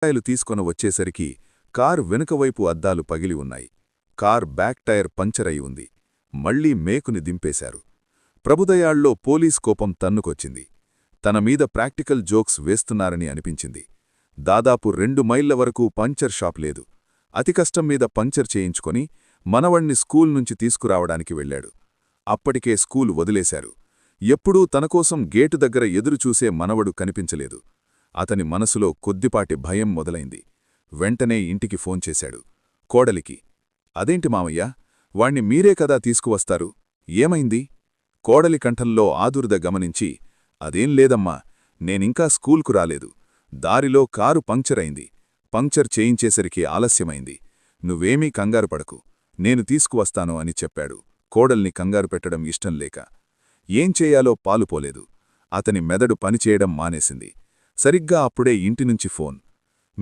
కూరగాయలు తీసుకొని వచ్చేసరికి కారు వెనుకవైపు అద్దాలు పగిలి ఉన్నాయి. కార్ బ్యాక్ టైర్ పంచర్ అయి ఉంది. మళ్లీ మేకుని దింపేశారు. ప్రభుదయాళ్లో పోలీస్ కోపం తన్నుకొచ్చింది. తన మీద ప్రాక్టికల్ జోక్స్ వేస్తున్నారని అనిపించింది. దాదాపు 2 మైళ్ల వరకు పంచర్ షాప్ లేదు. అతికష్టం మీద పంచర్ చేయించుకొని మనవణ్ణి స్కూల్ నుంచి తీసుకురావడానికి వెళ్లాడు. అప్పటికే స్కూల్ వదిలేశారు. ఎప్పుడూ తనకోసం గేటు దగ్గర ఎదురుచూసే మనవడు కనిపించలేదు. అతని మనసులో కొద్దిపాటి భయం మొదలైంది. వెంటనే ఇంటికి ఫోన్ చేశాడు. కోడలికి. అదేంటి మామయ్య, వాణ్ణి మీరే కదా తీసుకువస్తారు, ఏమైంది? కోడలి కంఠంలో ఆదుర్ద గమనించి, అదేం లేదమ్మా, నేనింకా స్కూల్కు రాలేదు. దారిలో కారు పంక్చర్ అయింది. పంక్చర్ చేయించేసరికి ఆలస్యమైంది. నువ్వేమీ కంగారుపడకు, నేను తీసుకువస్తాను అని చెప్పాడు. కోడల్ని కంగారు పెట్టడం ఇష్టం లేక ఏం చేయాలో పాలుపోలేదు. అతని మెదడు పనిచేయడం మానేసింది. సరిగ్గా అప్పుడే ఇంటినుంచి ఫోన్.